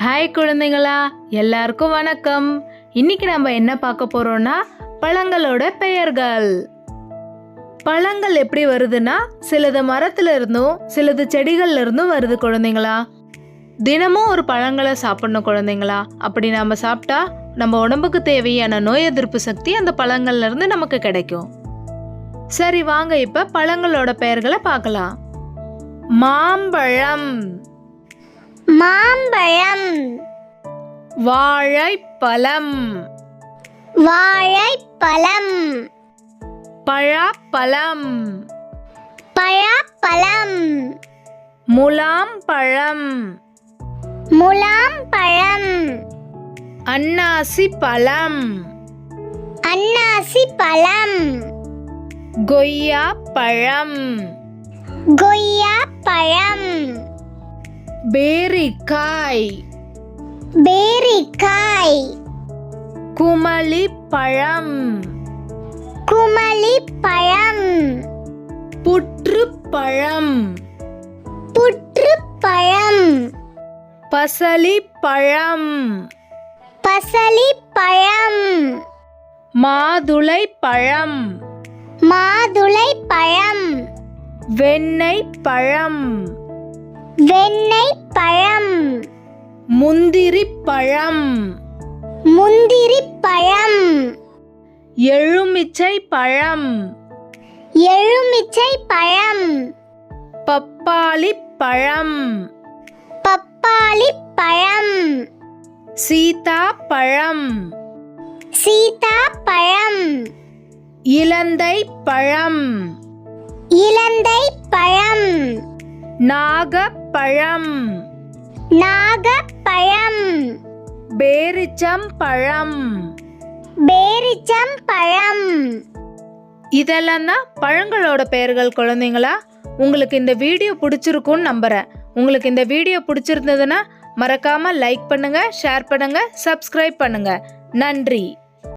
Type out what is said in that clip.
Hi குழந்தைங்களா, எல்லாருக்கும் வணக்கம். இன்னைக்கு நம்ம என்ன பார்க்க போறோம்னா பழங்களோட பெயர்கள். பழங்கள் எப்படி வருதுன்னா சிலது மரத்துல இருந்தும் சிலது செடிகள்ல இருந்தும் வருது குழந்தைங்களா. தினமும் ஒரு பழங்களை சாப்பிடணும் குழந்தைங்களா. அப்படி நாம சாப்பிட்டா நம்ம உடம்புக்கு தேவையான நோய் எதிர்ப்பு சக்தி அந்த பழங்கள்ல இருந்து நமக்கு கிடைக்கும். சரி வாங்க இப்ப பழங்களோட பெயர்களை பார்க்கலாம். மாம்பழம், மாம்பழம், வாழைப்பழம், வாழைப்பழம், பழாப்பழம், பழாப்பழம், முலாம்பழம், முலாம்பழம், அன்னாசி பழம், அன்னாசி பழம், கொய்யா பழம், கொய்யா பழம், பேரிக்காய், பேரிக்காய், குமளி பழம், குமளி பழம், புற்றுப்பழம், புற்றுப்பழம், பசலி பழம், பசலி பழம், மாதுளை பழம், மாதுளை பழம், வெண்ணெய் பழம், வெண்ணெய் பழம், முந்திரி பழம், முந்திரி பழம், எலுமிச்சை பழம், எலுமிச்சை பழம், பப்பாளி பழம், பப்பாளி பழம், சீதா பழம், சீதா பழம், இலந்தை பழம், இலந்தை பழம், நாகப்பழம், நாகப்பழம், பேரிச்சம் பழம். பேரிச்சம் பழம். இதெல்லாம் தான் பழங்களோட பெயர்கள் குழந்தைங்களா. உங்களுக்கு இந்த வீடியோ பிடிச்சிருக்கும்னு நம்புறேன். உங்களுக்கு இந்த வீடியோ பிடிச்சிருந்ததுன்னா மறக்காம லைக் பண்ணுங்க, ஷேர் பண்ணுங்க, சப்ஸ்கிரைப் பண்ணுங்க. நன்றி.